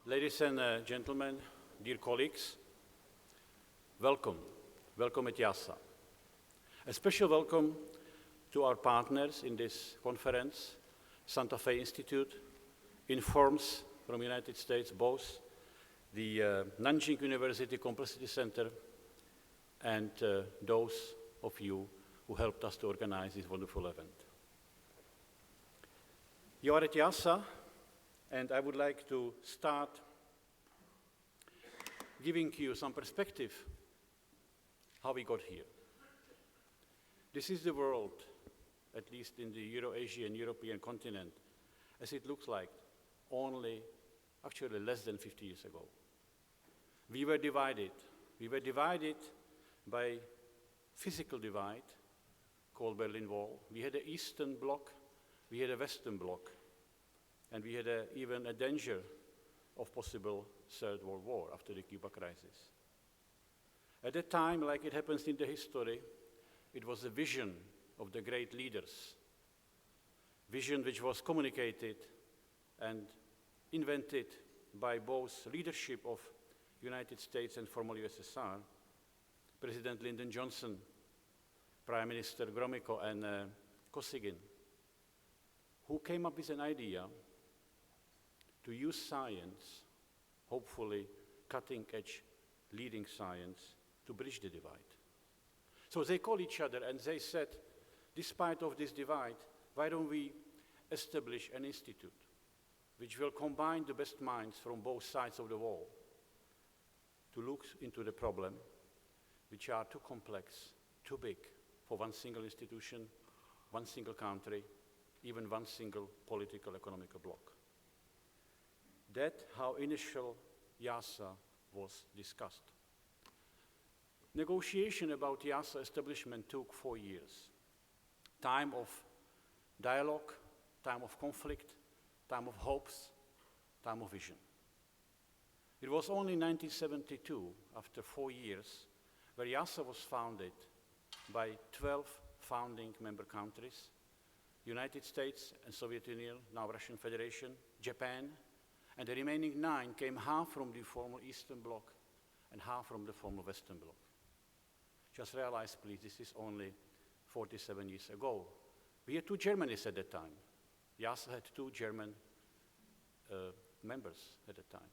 Ladies and gentlemen, dear colleagues, welcome. Welcome at IIASA. A special welcome to our partners in this conference, Santa Fe Institute, Informs from the United States, both the Nanyang University Complexity Center and those of you who helped us to organize this wonderful event. You are at IIASA, and I would like to start giving you some perspective how we got here. This is the world, at least in the Euro-Asian European continent, as it looks like only actually less than 50 years ago. We were divided. We were divided by physical divide called Berlin Wall. We had an Eastern Bloc, we had a Western Bloc, and we had even a danger of possible Third World War after the Cuba crisis. At that time, like it happens in the history, it was a vision of the great leaders, vision which was communicated and invented by both leadership of United States and former USSR, President Lyndon Johnson, Prime Minister Gromyko, and Kosygin, who came up with an idea to use science, hopefully cutting-edge, leading science, to bridge the divide. So they called each other and they said, despite of this divide, why don't we establish an institute which will combine the best minds from both sides of the wall to look into the problem which are too complex, too big for one single institution, one single country, even one single political economical bloc. That's how initial IIASA was discussed. Negotiation about IIASA establishment took 4 years. Time of dialogue, time of conflict, time of hopes, time of vision. It was only in 1972, after 4 years, where IIASA was founded by 12 founding member countries, United States and Soviet Union, now Russian Federation, Japan, and the remaining 9 came half from the former Eastern Bloc and half from the former Western Bloc. Just realize, please, this is only 47 years ago. We had 2 Germanys at that time. IIASA had 2 German members at that time.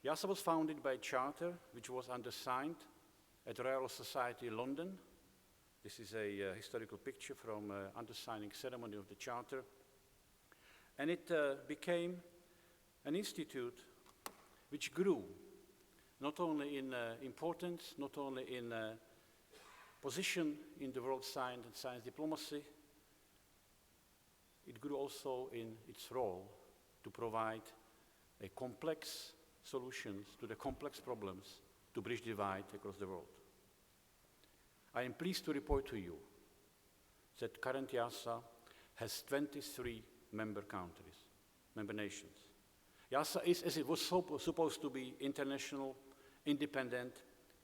IIASA was founded by a charter which was undersigned at Royal Society London. This is a historical picture from undersigning ceremony of the charter. And it became an institute which grew, not only in importance, not only in position in the world science and science diplomacy, it grew also in its role to provide a complex solutions to the complex problems to bridge divide across the world. I am pleased to report to you that current IIASA has 23 member countries, member nations. IIASA is, as it was supposed to be, international, independent,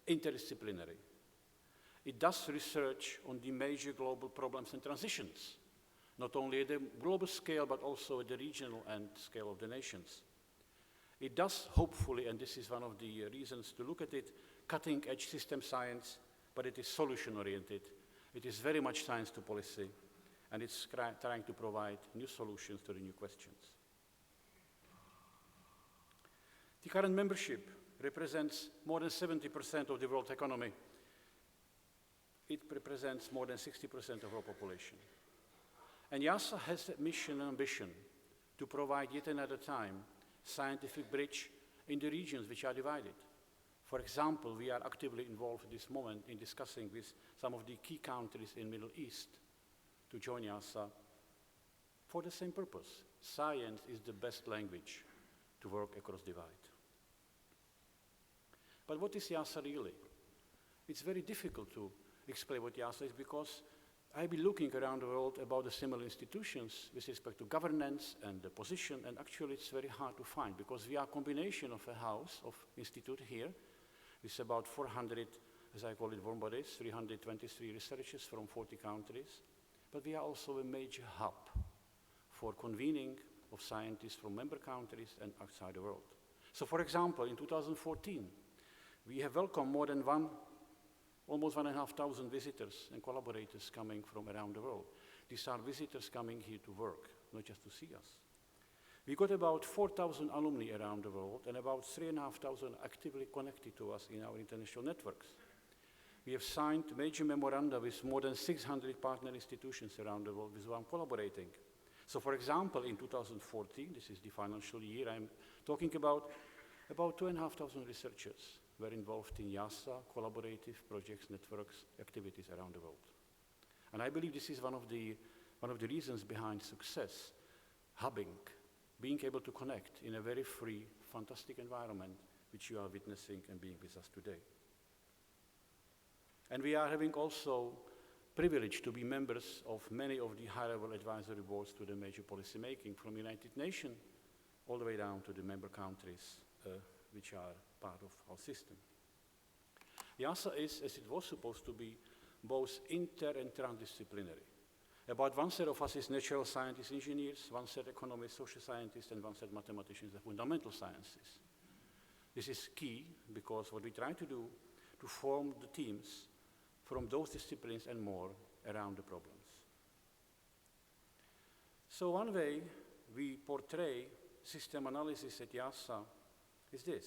interdisciplinary. It does research on the major global problems and transitions, not only at the global scale, but also at the regional and scale of the nations. It does, hopefully, and this is one of the reasons to look at it, cutting-edge system science, but it is solution-oriented. It is very much science to policy, and it's trying to provide new solutions to the new questions. The current membership represents more than 70% of the world economy. It represents more than 60% of our population. And IIASA has a mission and ambition to provide yet another time scientific bridge in the regions which are divided. For example, we are actively involved at this moment in discussing with some of the key countries in Middle East to join IIASA for the same purpose. Science is the best language to work across divide. But what is IIASA really? It's very difficult to explain what IIASA is because I've been looking around the world about the similar institutions with respect to governance and the position, and actually it's very hard to find because we are a combination of a house of institute here with about 400, as I call it, warm bodies, 323 researchers from 40 countries. But we are also a major hub for convening of scientists from member countries and outside the world. So for example, in 2014, we have welcomed more than almost 1,500 visitors and collaborators coming from around the world. These are visitors coming here to work, not just to see us. We got about 4,000 alumni around the world and about 3,500 actively connected to us in our international networks. We have signed major memoranda with more than 600 partner institutions around the world with whom I'm collaborating. So for example, in 2014, this is the financial year, I'm talking about 2,500 researchers were involved in IIASA, collaborative projects, networks, activities around the world. And I believe this is one of the reasons behind success, hubbing, being able to connect in a very free, fantastic environment which you are witnessing and being with us today. And we are having also privilege to be members of many of the high-level advisory boards to the major policy making from United Nations all the way down to the member countries which are part of our system. IIASA is, as it was supposed to be, both inter and transdisciplinary. About one set of us is natural scientists, engineers, one set economists, social scientists, and one set mathematicians and fundamental sciences. This is key because what we try to do to form the teams from those disciplines and more around the problems. So one way we portray system analysis at IIASA is this.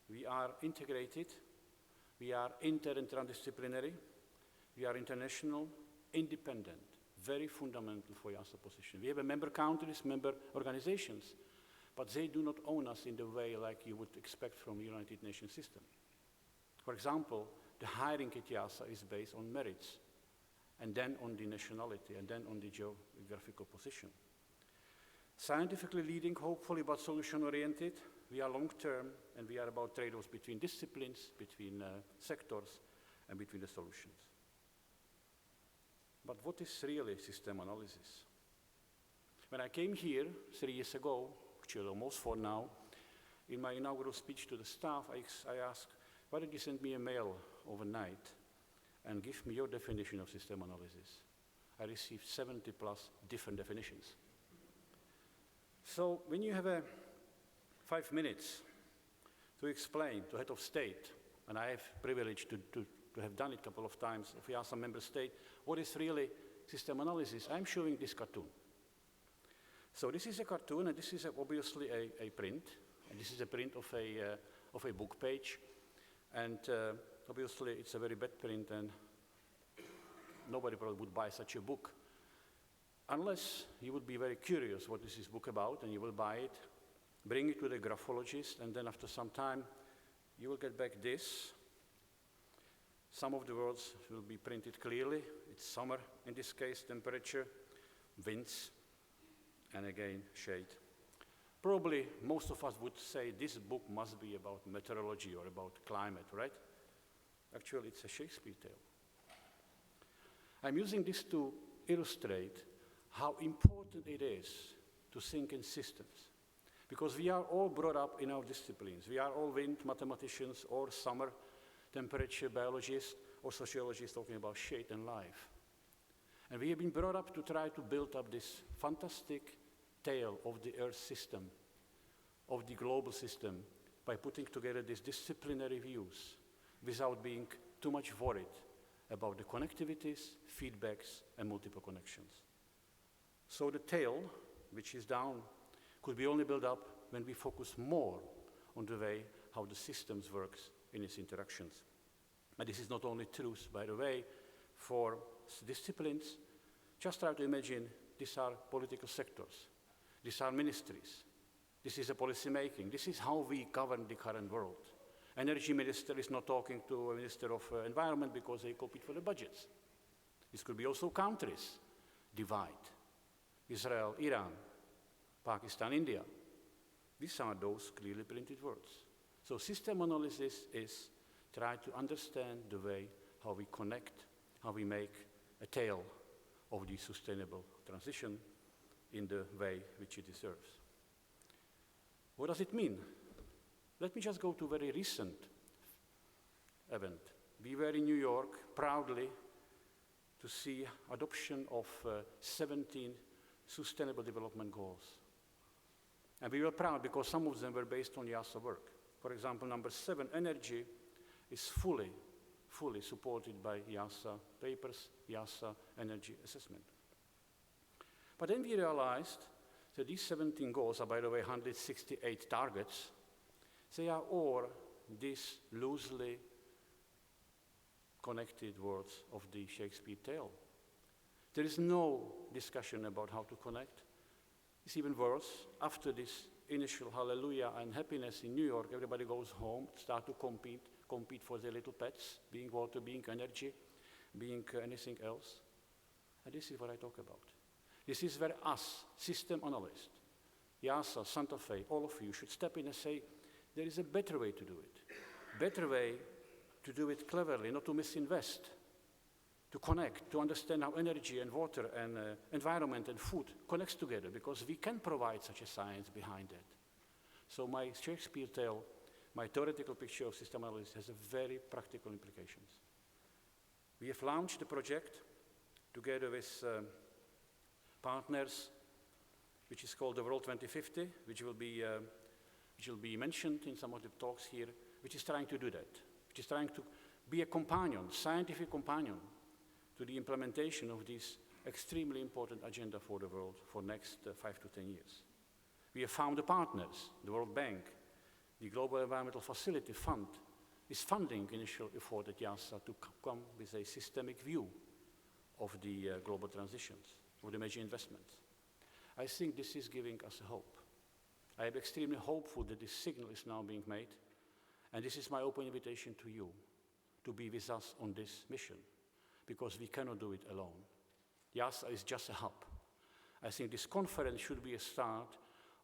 We are integrated, we are inter and transdisciplinary, we are international, independent, very fundamental for IIASA position. We have a member countries, member organizations, but they do not own us in the way like you would expect from the United Nations system. For example, the hiring at IIASA is based on merits, and then on the nationality, and then on the geographical position. Scientifically leading, hopefully, but solution-oriented. We are long-term, and we are about trade-offs between disciplines, between sectors, and between the solutions. But what is really system analysis? When I came here 3 years ago, actually almost 4 now, in my inaugural speech to the staff, I asked, why don't you send me a mail overnight and give me your definition of system analysis? I received 70+ different definitions. So when you have 5 minutes to explain to head of state, and I have privilege to have done it a couple of times if we are some member state, what is really system analysis? I'm showing this cartoon. So this is a cartoon, and this is obviously a print, and this is a print of a book page, and obviously it's a very bad print, and nobody probably would buy such a book unless you would be very curious what is this book about, and you will buy it, bring it to the graphologist, and then after some time you will get back this. Some of the words will be printed clearly. It's summer in this case, temperature, winds, and again shade. Probably most of us would say this book must be about meteorology or about climate, right? Actually, it's a Shakespeare tale. I'm using this to illustrate how important it is to think in systems. Because we are all brought up in our disciplines. We are all wind mathematicians or summer temperature biologists or sociologists talking about shade and life. And we have been brought up to try to build up this fantastic tale of the Earth system, of the global system, by putting together these disciplinary views without being too much worried about the connectivities, feedbacks, and multiple connections. So the tale, which is down, could be only built up when we focus more on the way how the systems works in its interactions. And this is not only true, by the way, for disciplines. Just try to imagine these are political sectors. These are ministries. This is a policy making. This is how we govern the current world. Energy minister is not talking to a minister of environment because they compete for the budgets. This could be also countries divide. Israel, Iran, Pakistan, India. These are those clearly printed words. So system analysis is try to understand the way how we connect, how we make a tale of the sustainable transition in the way which it deserves. What does it mean? Let me just go to a very recent event. We were in New York proudly to see adoption of 17 Sustainable Development Goals. And we were proud because some of them were based on IIASA work. For example, number 7, energy, is fully supported by IIASA papers, IIASA energy assessment. But then we realized that these 17 goals are, by the way, 168 targets. They are all these loosely connected words of the Shakespeare tale. There is no discussion about how to connect. It's even worse. After this initial hallelujah and happiness in New York, everybody goes home, start to compete for their little pets, being water, being energy, being anything else. And this is what I talk about. This is where us, system analysts, IIASA, Santa Fe, all of you should step in and say, there is a better way to do it. Better way to do it cleverly, not to misinvest, to connect, to understand how energy and water and environment and food connects together, because we can provide such a science behind that. So my Shakespeare tale, my theoretical picture of system analysis has a very practical implications. We have launched the project together with partners, which is called the World 2050, which will be mentioned in some of the talks here, which is trying to do that, which is trying to be a companion, scientific companion, to the implementation of this extremely important agenda for the world for next 5 to 10 years. We have found the partners, the World Bank, the Global Environmental Facility Fund is funding initial effort at IIASA to come with a systemic view of the global transitions, of the major investments. I think this is giving us a hope. I am extremely hopeful that this signal is now being made, and this is my open invitation to you to be with us on this mission, because we cannot do it alone. IIASA is just a hub. I think this conference should be a start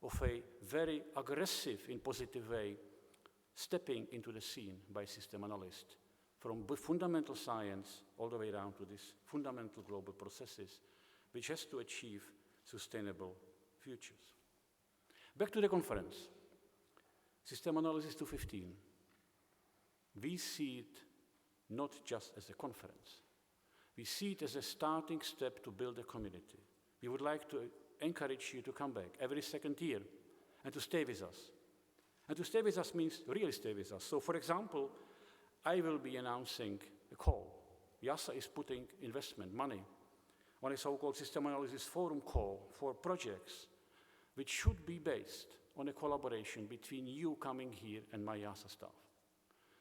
of a very aggressive, in positive way, stepping into the scene by system analysts, from fundamental science all the way down to these fundamental global processes, which has to achieve sustainable futures. Back to the conference. System Analysis 2015. We see it not just as a conference. We see it as a starting step to build a community. We would like to encourage you to come back every second year and to stay with us. And to stay with us means really stay with us. So, for example, I will be announcing a call. IIASA is putting investment, money, on a so-called System Analysis Forum call for projects which should be based on a collaboration between you coming here and my IIASA staff.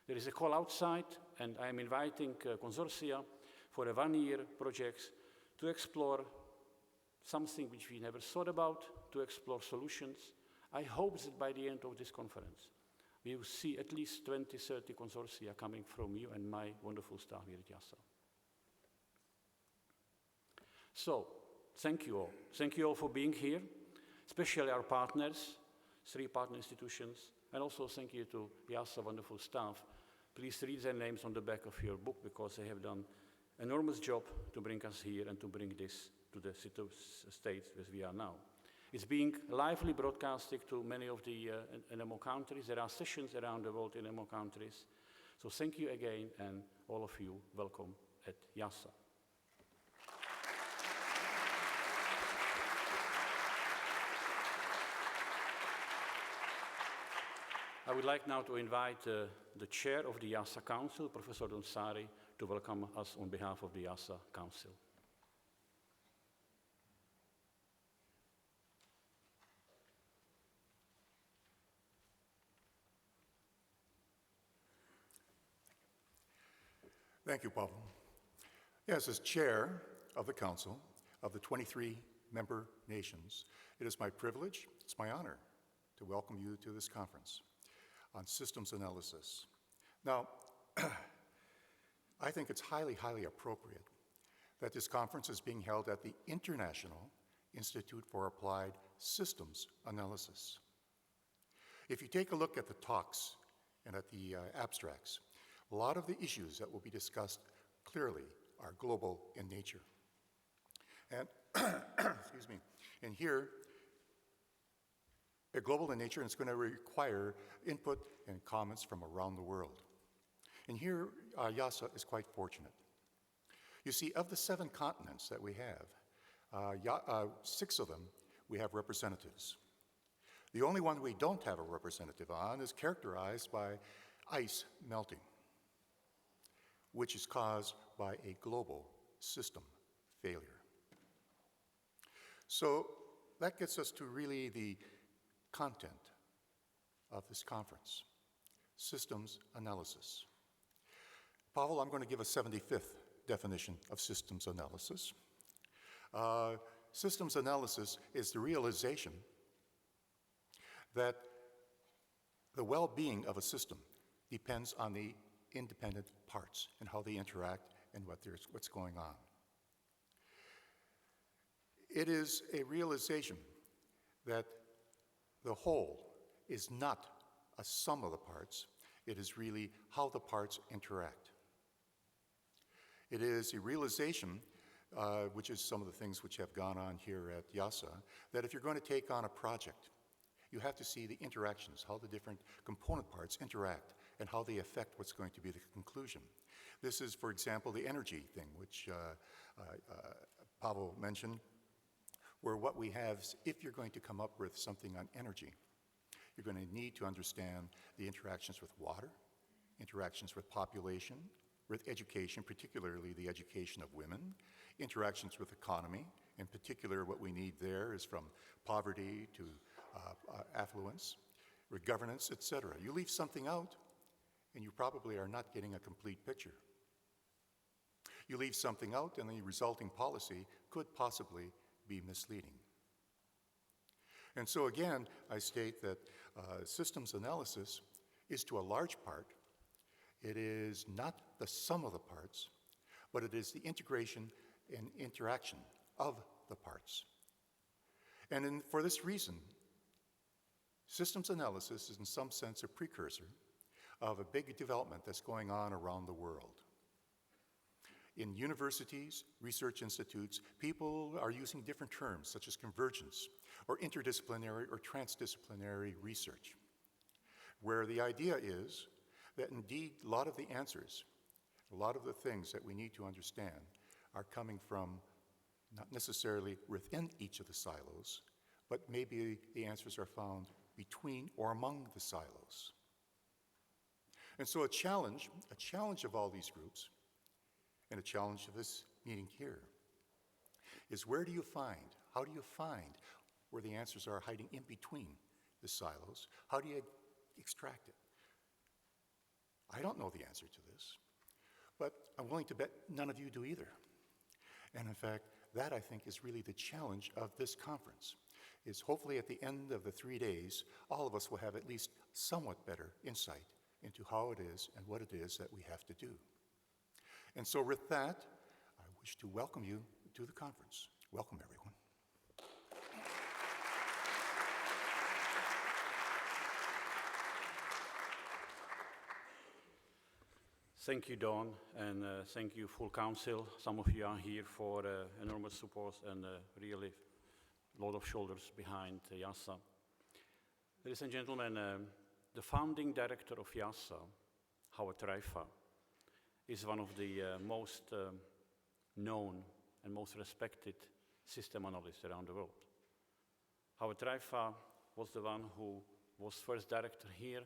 There is a call outside, and I am inviting consortia for a 1-year project to explore something which we never thought about, to explore solutions. I hope that by the end of this conference, we will see at least 20, 30 consortia coming from you and my wonderful staff here at IIASA. So, thank you all. Thank you all for being here, especially our partners, 3 partner institutions, and also thank you to IIASA wonderful staff. Please read their names on the back of your book, because they have done an enormous job to bring us here and to bring this to the state as we are now. It's being lively broadcasted to many of the NMO countries. There are sessions around the world in NMO countries. So thank you again, and all of you, welcome at IIASA. I would like now to invite the chair of the IIASA Council, Professor Donsari, to welcome us on behalf of the IIASA Council. Thank you, Pavel. Yes, as chair of the Council of the 23 member nations, it is my privilege, it's my honor to welcome you to this conference on systems analysis. Now, I think it's highly, highly appropriate that this conference is being held at the International Institute for Applied Systems Analysis. If you take a look at the talks and at the abstracts, a lot of the issues that will be discussed clearly are global in nature. And, excuse me, and here, they're global in nature, and it's going to require input and comments from around the world. And here, IIASA is quite fortunate. You see, of the 7 continents that we have, 6 of them, we have representatives. The only one we don't have a representative on is characterized by ice melting, which is caused by a global system failure. So that gets us to really the content of this conference, systems analysis. Pavel, I'm going to give a 75th definition of systems analysis. Systems analysis is the realization that the well-being of a system depends on the independent parts and how they interact and what's going on. It is a realization that the whole is not a sum of the parts, it is really how the parts interact. It is a realization, which is some of the things which have gone on here at IIASA, that if you're going to take on a project, you have to see the interactions, how the different component parts interact, and how they affect what's going to be the conclusion. This is, for example, the energy thing, which Pavel mentioned, where what we have is, if you're going to come up with something on energy, you're going to need to understand the interactions with water, interactions with population, with education, particularly the education of women, interactions with economy. In particular, what we need there is from poverty to affluence, with governance, etc. You leave something out, and you probably are not getting a complete picture. You leave something out, and the resulting policy could possibly be misleading. And so again, I state that systems analysis is to a large part, it is not the sum of the parts, but it is the integration and interaction of the parts. And for this reason, systems analysis is in some sense a precursor of a big development that's going on around the world. In universities, research institutes, people are using different terms such as convergence or interdisciplinary or transdisciplinary research, where the idea is that indeed a lot of the answers, a lot of the things that we need to understand are coming from not necessarily within each of the silos, but maybe the answers are found between or among the silos. And so a challenge of all these groups, and a challenge of this meeting here, is how do you find where the answers are hiding in between the silos? How do you extract it? I don't know the answer to this, but I'm willing to bet none of you do either. And in fact, that I think is really the challenge of this conference, is hopefully at the end of the 3 days, all of us will have at least somewhat better insight into how it is and what it is that we have to do. And so with that, I wish to welcome you to the conference. Welcome, everyone. Thank you, Don, and thank you, full council. Some of you are here for enormous support and really a lot of shoulders behind IIASA. Ladies and gentlemen, the founding director of IIASA, Howard Reifa, is one of the most known and most respected system analysts around the world. Howard Reifa was the one who was first director here.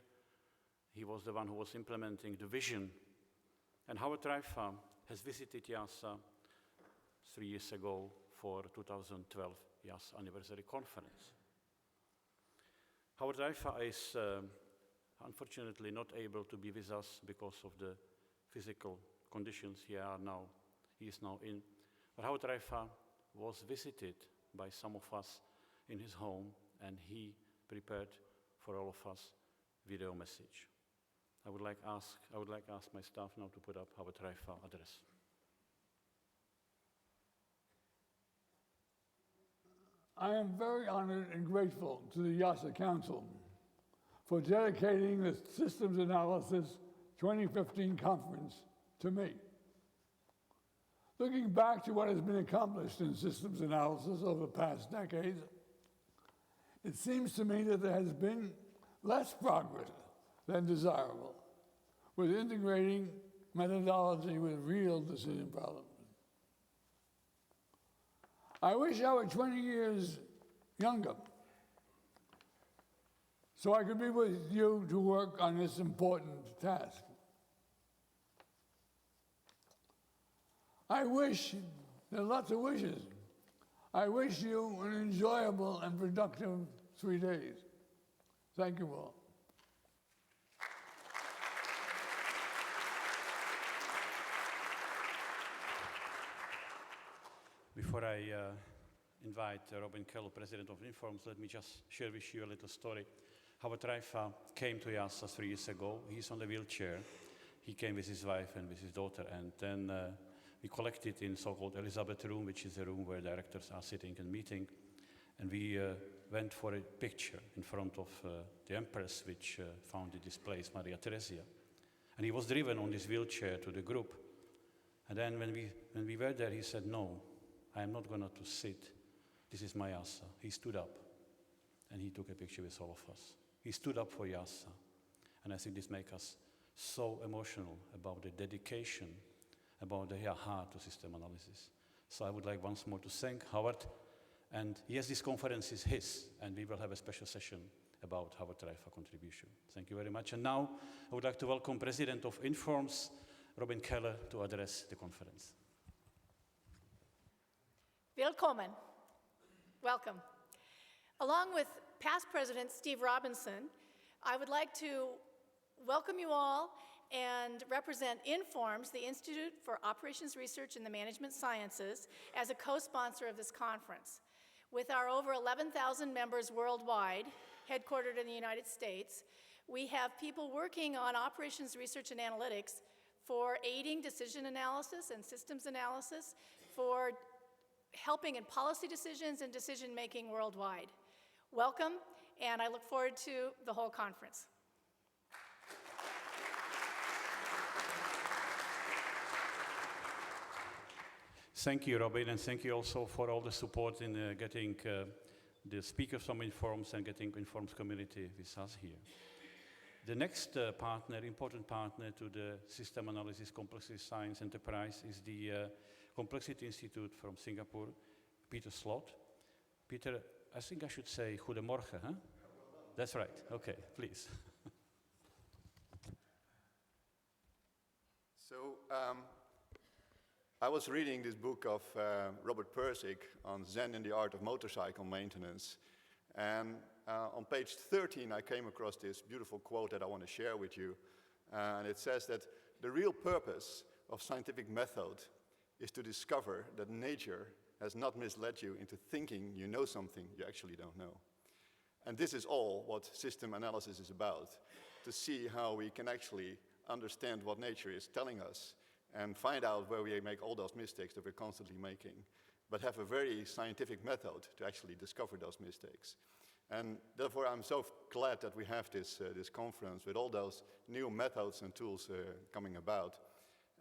He was the one who was implementing the vision. And Howard Reifa has visited IIASA 3 years ago for 2012 IIASA anniversary conference. Howard Reifa is unfortunately not able to be with us because of the physical conditions he is now in. But Howard Reifa was visited by some of us in his home, and he prepared for all of us video message. I would like ask my staff now to put up Howard Reifa address. I am very honored and grateful to the IIASA Council for dedicating the Systems Analysis 2015 conference to me. Looking back to what has been accomplished in systems analysis over the past decades, it seems to me that there has been less progress than desirable with integrating methodology with real decision problems. I wish I were 20 years younger so I could be with you to work on this important task. I wish, there are lots of wishes. I wish you an enjoyable and productive 3 days. Thank you all. Before I invite Robin Keller, President of Informs, let me just share with you a little story. Howard Raifa came to IIASA 3 years ago. He's on a wheelchair. He came with his wife and with his daughter, and then we collected in so-called Elizabeth room, which is a room where directors are sitting and meeting, and we went for a picture in front of the Empress, which founded this place, Maria Theresia. And he was driven on this wheelchair to the group. And then when we were there, he said, "No, I am not going to sit. This is my IIASA." He stood up, and he took a picture with all of us. He stood up for IIASA. And I think this makes us so emotional about the dedication, about the heart to system analysis. So I would like once more to thank Howard. And yes, this conference is his, and we will have a special session about Howard Raifa contribution. Thank you very much. And now I would like to welcome President of Informs, Robin Keller, to address the conference. Willkommen. Welcome. Along with past President Steve Robinson, I would like to welcome you all and represent Informs, the Institute for Operations Research and the Management Sciences, as a co-sponsor of this conference. With our over 11,000 members worldwide, headquartered in the United States, we have people working on operations research and analytics for aiding decision analysis and systems analysis, for helping in policy decisions and decision-making worldwide. Welcome, and I look forward to the whole conference. Thank you, Robin, and thank you also for all the support in getting the speakers from Informs and getting Informs community with us here. The next important partner to the System Analysis Complexity Science Enterprise is the Complexity Institute from Singapore, Peter Slot. Peter, I think I should say goedemorgen, huh? That's right. Okay, please. So, I was reading this book of Robert Persick on Zen and the Art of Motorcycle Maintenance. And on page 13, I came across this beautiful quote that I want to share with you. And it says that the real purpose of scientific method is to discover that nature has not misled you into thinking you know something you actually don't know. And this is all what system analysis is about, to see how we can actually understand what nature is telling us and find out where we make all those mistakes that we're constantly making, but have a very scientific method to actually discover those mistakes. And therefore, I'm so glad that we have this conference with all those new methods and tools coming about.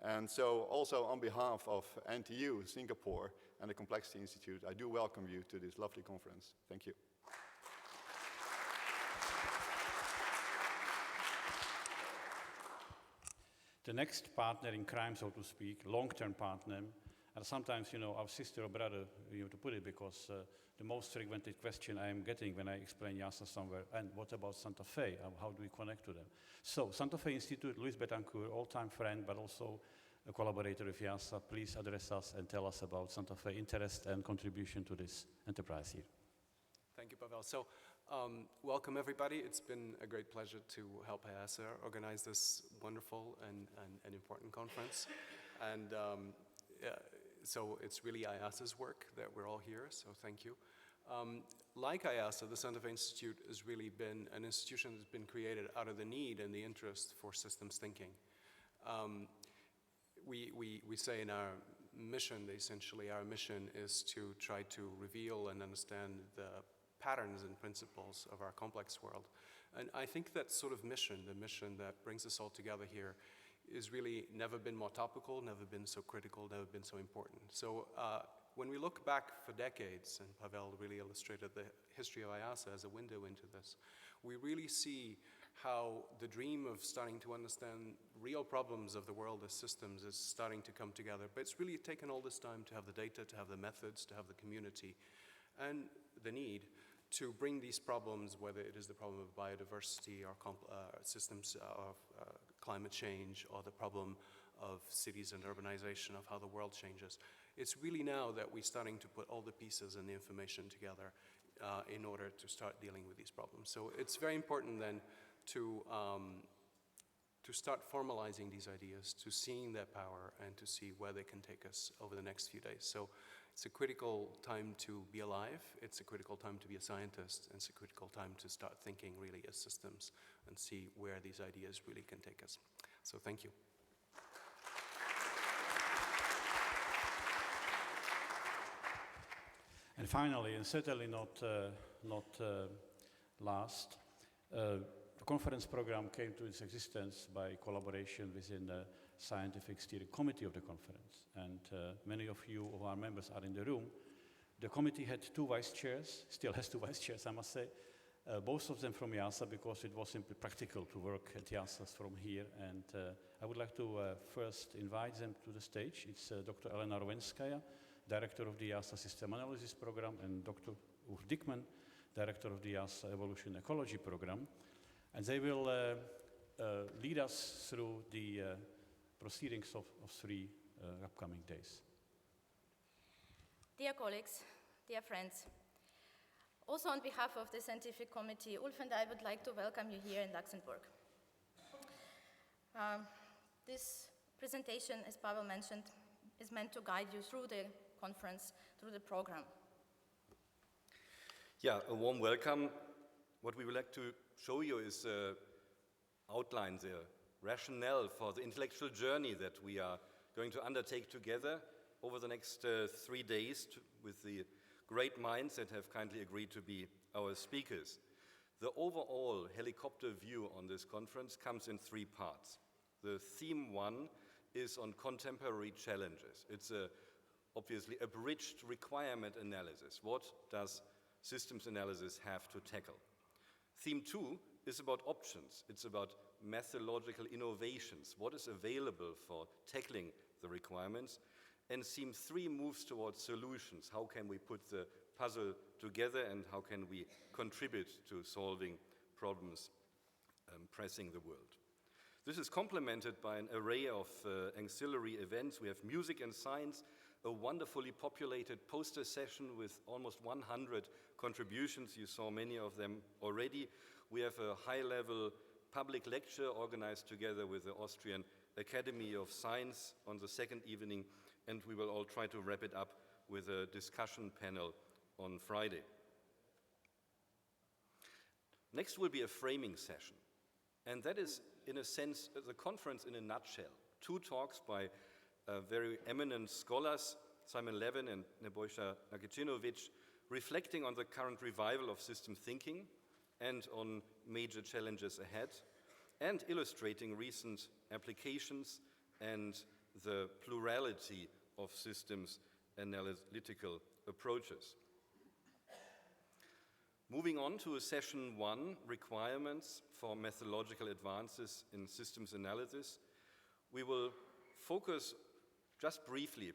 And so also on behalf of NTU, Singapore, and the Complexity Institute, I do welcome you to this lovely conference. Thank you. The next partner in crime, so to speak, long-term partner, and sometimes, our sister or brother, to put it, because the most frequented question I am getting when I explain IIASA somewhere, and what about Santa Fe? How do we connect to them? So, Santa Fe Institute, Luis Betancourt, all-time friend, but also a collaborator with IIASA, please address us and tell us about Santa Fe interest and contribution to this enterprise here. Thank you, Pavel. So, welcome everybody. It's been a great pleasure to help IIASA organize this wonderful and important conference. And so it's really IIASA's work that we're all here, so thank you. Like IIASA, the Santa Fe Institute has really been an institution that's been created out of the need and the interest for systems thinking. We say in our mission, essentially our mission is to try to reveal and understand the patterns and principles of our complex world. And I think that sort of mission, the mission that brings us all together here, is really never been more topical, never been so critical, never been so important. So when we look back for decades, and Pavel really illustrated the history of IIASA as a window into this, we really see how the dream of starting to understand real problems of the world as systems is starting to come together. But it's really taken all this time to have the data, to have the methods, to have the community, and the need to bring these problems, whether it is the problem of biodiversity or systems of climate change or the problem of cities and urbanization, of how the world changes. It's really now that we're starting to put all the pieces and the information together in order to start dealing with these problems. So it's very important then to start formalizing these ideas, to seeing their power, and to see where they can take us over the next few days. So it's a critical time to be alive, it's a critical time to be a scientist, and it's a critical time to start thinking really as systems and see where these ideas really can take us. So thank you. And finally, and certainly not last, the conference program came to its existence by collaboration within the scientific steering committee of the conference. And many of you, of our members, are in the room. The committee had 2 vice chairs, still has 2 vice chairs, I must say, both of them from IIASA, because it was simply practical to work at IIASA from here. And I would like to first invite them to the stage. It's Dr. Elena Rowenskaya, Director of the IIASA System Analysis Program, and Dr. Ulf Dickmann, Director of the IIASA Evolution Ecology Program. And they will lead us through the proceedings of 3 upcoming days. Dear colleagues, dear friends, also on behalf of the scientific committee, Ulf and I would like to welcome you here in Luxembourg. This presentation, as Pavel mentioned, is meant to guide you through the conference, through the program. Yeah, a warm welcome. What we would like to show you is outline the rationale for the intellectual journey that we are going to undertake together over the next 3 days with the great minds that have kindly agreed to be our speakers. The overall helicopter view on this conference comes in 3 parts. The theme 1 is on contemporary challenges. It's obviously abridged requirement analysis. What does systems analysis have to tackle? Theme 2 is about options. It's about methodological innovations. What is available for tackling the requirements? And theme 3 moves towards solutions. How can we put the puzzle together, and how can we contribute to solving problems pressing the world? This is complemented by an array of ancillary events. We have music and science, a wonderfully populated poster session with almost 100 contributions. You saw many of them already. We have a high-level public lecture organized together with the Austrian Academy of Science on the 2nd evening, and we will all try to wrap it up with a discussion panel on Friday. Next will be a framing session, and that is, in a sense, the conference in a nutshell. 2 talks by very eminent scholars, Simon Levin and Nebojša Nagicinovic, reflecting on the current revival of system thinking and on major challenges ahead, and illustrating recent applications and the plurality of systems analytical approaches. Moving on to session 1, requirements for methodological advances in systems analysis, we will focus just briefly,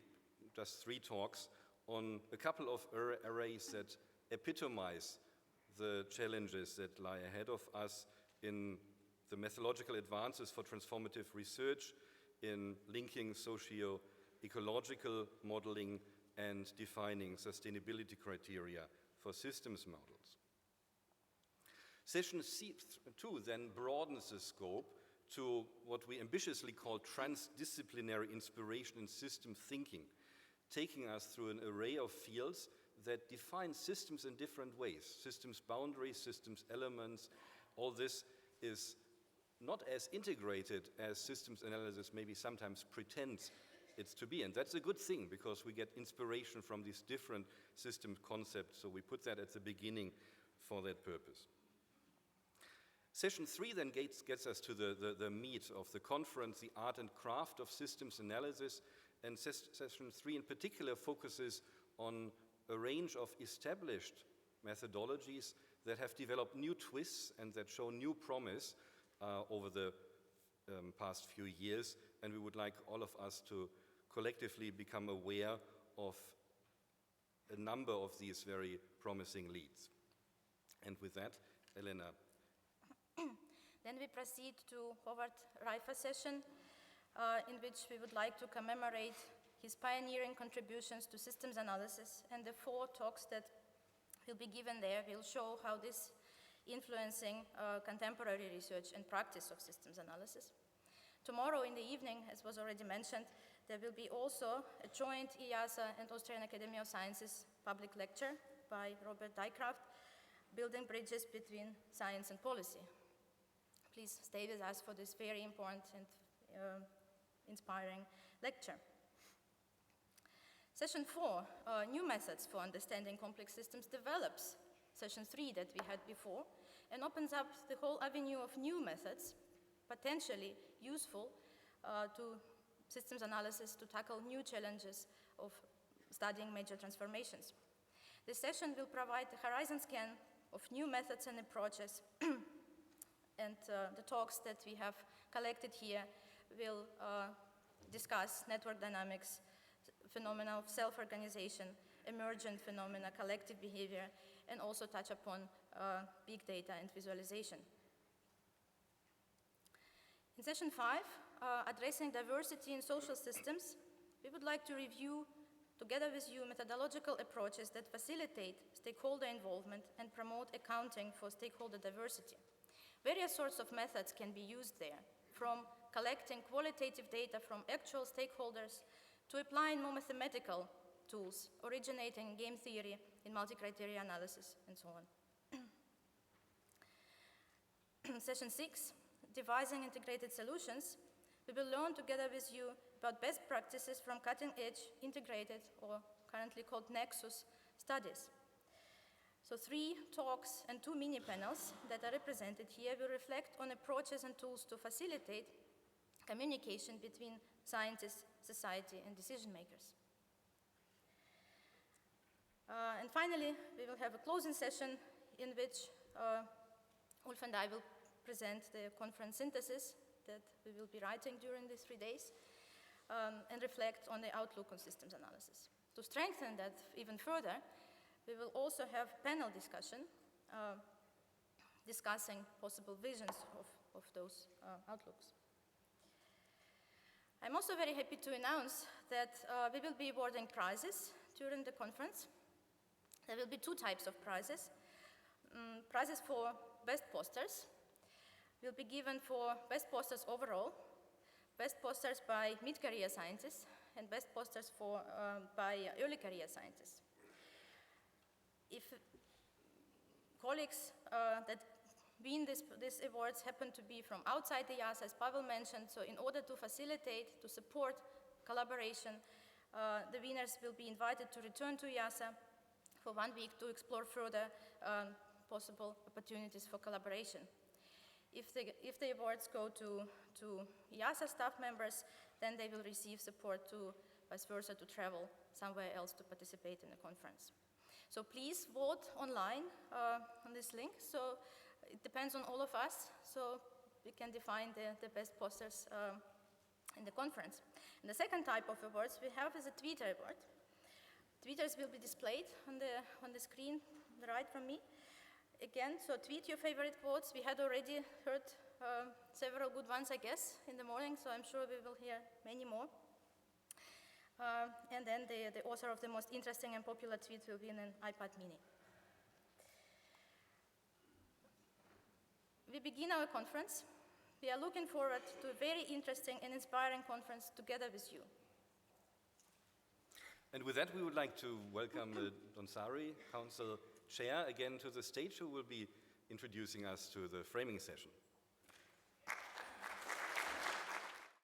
just 3 talks, on a couple of arrays that epitomize the challenges that lie ahead of us in the methodological advances for transformative research, in linking socio-ecological modeling and defining sustainability criteria for systems models. Session 2 then broadens the scope to what we ambitiously call transdisciplinary inspiration in system thinking, taking us through an array of fields that define systems in different ways. Systems boundaries, systems elements, all this is not as integrated as systems analysis maybe sometimes pretends it's to be. And that's a good thing, because we get inspiration from these different system concepts, so we put that at the beginning for that purpose. Session 3 then gets us to the meat of the conference, the art and craft of systems analysis, and session 3 in particular focuses on a range of established methodologies that have developed new twists and that show new promise over the past few years, and we would like all of us to collectively become aware of a number of these very promising leads. And with that, Elena. Then we proceed to Howard Reifer's session, in which we would like to commemorate his pioneering contributions to systems analysis, and the 4 talks that will be given there will show how this influencing contemporary research and practice of systems analysis. Tomorrow in the evening, as was already mentioned, there will be also a joint IIASA and Austrian Academy of Sciences public lecture by Robert Dycraft, Building Bridges Between Science and Policy. Please stay with us for this very important and inspiring lecture. Session 4, New Methods for Understanding Complex Systems, develops Session 3 that we had before and opens up the whole avenue of new methods, potentially useful to systems analysis to tackle new challenges of studying major transformations. This session will provide a horizon scan of new methods and approaches, and the talks that we have collected here will discuss network dynamics, phenomena of self-organization, emergent phenomena, collective behavior, and also touch upon big data and visualization. In session 5, addressing diversity in social systems, we would like to review together with you methodological approaches that facilitate stakeholder involvement and promote accounting for stakeholder diversity. Various sorts of methods can be used there, from collecting qualitative data from actual stakeholders to applying more mathematical tools originating in game theory, in multi-criteria analysis, and so on. Session 6, devising integrated solutions, we will learn together with you about best practices from cutting-edge integrated, or currently called Nexus, studies. So 3 talks and 2 mini-panels that are represented here will reflect on approaches and tools to facilitate communication between scientists, society, and decision makers. And finally, we will have a closing session in which Ulf and I will present the conference synthesis that we will be writing during these 3 days and reflect on the outlook on systems analysis. To strengthen that even further, we will also have panel discussion discussing possible visions of those outlooks. I'm also very happy to announce that we will be awarding prizes during the conference. There will be 2 types of prizes. Prizes for best posters will be given for best posters overall, best posters by mid-career scientists, and best posters by early career scientists. If colleagues that win these awards happen to be from outside the IIASA, as Pavel mentioned, so in order to facilitate, to support collaboration, the winners will be invited to return to IIASA for 1 week to explore further possible opportunities for collaboration. If the awards go to IIASA staff members, then they will receive support to, vice versa, to travel somewhere else to participate in the conference. So please vote online on this link. So it depends on all of us, so we can define the best posters in the conference. And the second type of awards we have is a Twitter award. Tweeters will be displayed on the screen on the right from me. Again, so tweet your favorite quotes. We had already heard several good ones, I guess, in the morning, so I'm sure we will hear many more. And then the author of the most interesting and popular tweet will win an iPad mini. We begin our conference. We are looking forward to a very interesting and inspiring conference together with you. And with that, we would like to welcome Donsari, Council Chair, again to the stage, who will be introducing us to the framing session.